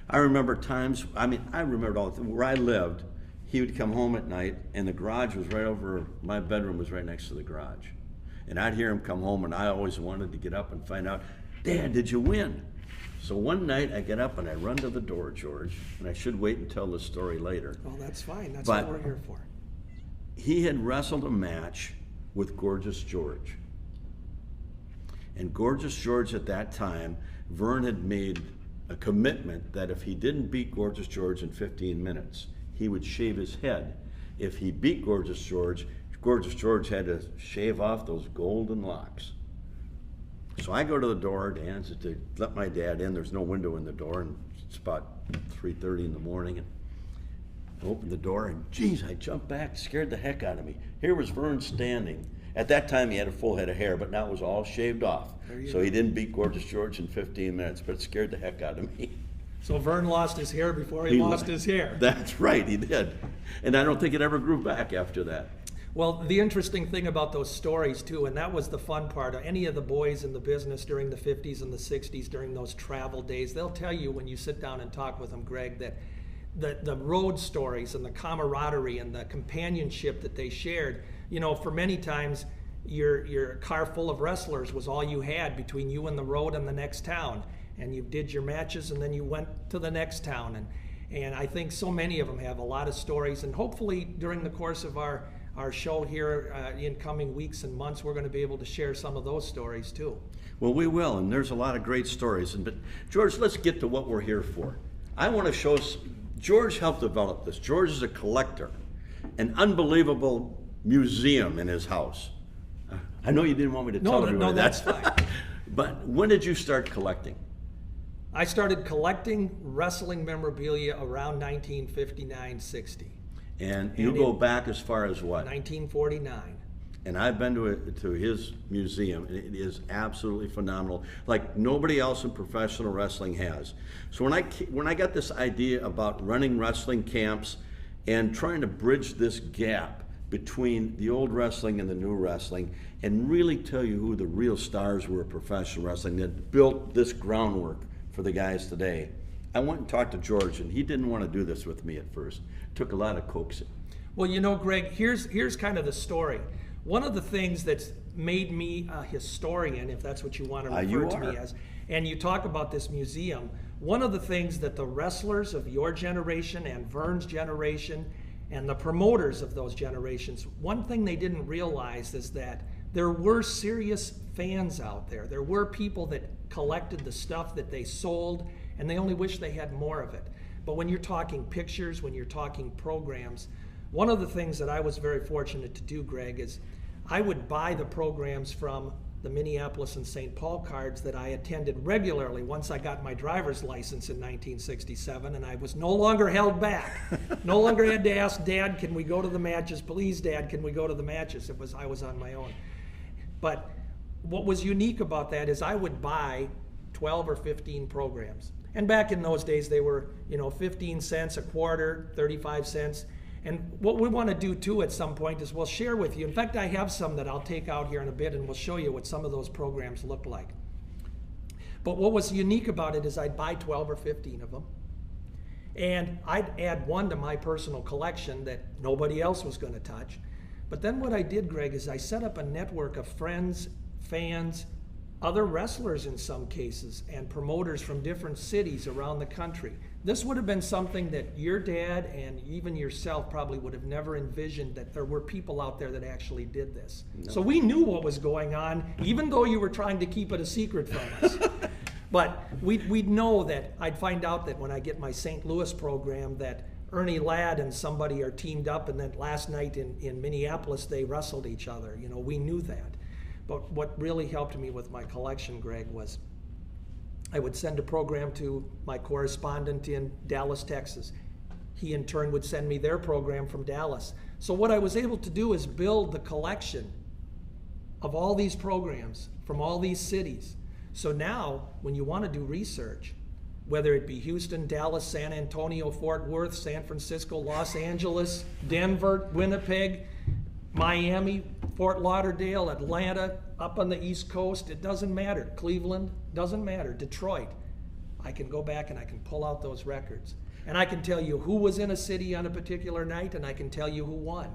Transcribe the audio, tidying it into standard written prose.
I remember times, I remembered all the where I lived, he would come home at night and the garage was right over, my bedroom was right next to the garage. And I'd hear him come home and I always wanted to get up and find out, Dad, did you win? So one night I get up and I run to the door, George, and I should wait and tell the story later. Well, that's fine. That's what we're here for. He had wrestled a match with Gorgeous George. And Gorgeous George at that time, Vern had made a commitment that if he didn't beat Gorgeous George in 15 minutes, he would shave his head. If he beat Gorgeous George had to shave off those golden locks. So I go to the door, Dan, to let my dad in. There's no window in the door, and it's about 3:30 in the morning. And I opened the door, and geez, I jumped back, scared the heck out of me. Here was Vern standing. At that time, he had a full head of hair, but now it was all shaved off. So he didn't beat Gorgeous George in 15 minutes, but it scared the heck out of me. So Vern lost his hair before he lost his hair. That's right, he did. And I don't think it ever grew back after that. Well, the interesting thing about those stories, too, and that was the fun part, any of the boys in the business during the 50s and the 60s, during those travel days, they'll tell you when you sit down and talk with them, Greg, that the road stories and the camaraderie and the companionship that they shared, you know, for many times, your car full of wrestlers was all you had between you and the road and the next town. And you did your matches and then you went to the next town. And I think so many of them have a lot of stories. And hopefully during the course of our show here in coming weeks and months, we're going to be able to share some of those stories too. Well, we will, and there's a lot of great stories. But George, let's get to what we're here for. I want to show, George helped develop this. George is a collector, an unbelievable museum in his house. I know you didn't want me to tell everybody that. No, that's fine. But when did you start collecting? I started collecting wrestling memorabilia around 1959-60. And you go back as far as what? 1949. And I've been to his museum, and it is absolutely phenomenal, like nobody else in professional wrestling has. So when I got this idea about running wrestling camps and trying to bridge this gap between the old wrestling and the new wrestling, and really tell you who the real stars were of professional wrestling that built this groundwork for the guys today, I went and talked to George, and he didn't want to do this with me at first. It took a lot of coaxing. Well, you know, Greg, here's kind of the story. One of the things that's made me a historian, if that's what you want to refer to me as, and you talk about this museum, one of the things that the wrestlers of your generation and Vern's generation and the promoters of those generations, one thing they didn't realize is that there were serious fans out there. There were people that collected the stuff that they sold, and they only wish they had more of it. But when you're talking pictures, when you're talking programs, one of the things that I was very fortunate to do, Greg, is I would buy the programs from the Minneapolis and St. Paul cards that I attended regularly once I got my driver's license in 1967, and I was no longer held back. No longer had to ask, Dad, can we go to the matches? Please, Dad, can we go to the matches? I was on my own. But what was unique about that is I would buy 12 or 15 programs. And back in those days, they were, 15 cents a quarter, 35 cents. And what we want to do too at some point is we'll share with you. In fact, I have some that I'll take out here in a bit, and we'll show you what some of those programs look like. But what was unique about it is I'd buy 12 or 15 of them, and I'd add one to my personal collection that nobody else was going to touch. But then what I did, Greg, is I set up a network of friends, fans, other wrestlers in some cases, and promoters from different cities around the country. This would have been something that your dad and even yourself probably would have never envisioned, that there were people out there that actually did this. No. So we knew what was going on, even though you were trying to keep it a secret from us. But we'd know that, I'd find out that when I get my St. Louis program that Ernie Ladd and somebody are teamed up, and then last night in Minneapolis they wrestled each other. We knew that. But what really helped me with my collection, Greg, was I would send a program to my correspondent in Dallas, Texas. He in turn would send me their program from Dallas. So what I was able to do is build the collection of all these programs from all these cities. So now when you want to do research, whether it be Houston, Dallas, San Antonio, Fort Worth, San Francisco, Los Angeles, Denver, Winnipeg, Miami, Fort Lauderdale, Atlanta, up on the East Coast, it doesn't matter. Cleveland, doesn't matter. Detroit. I can go back and I can pull out those records. And I can tell you who was in a city on a particular night, and I can tell you who won.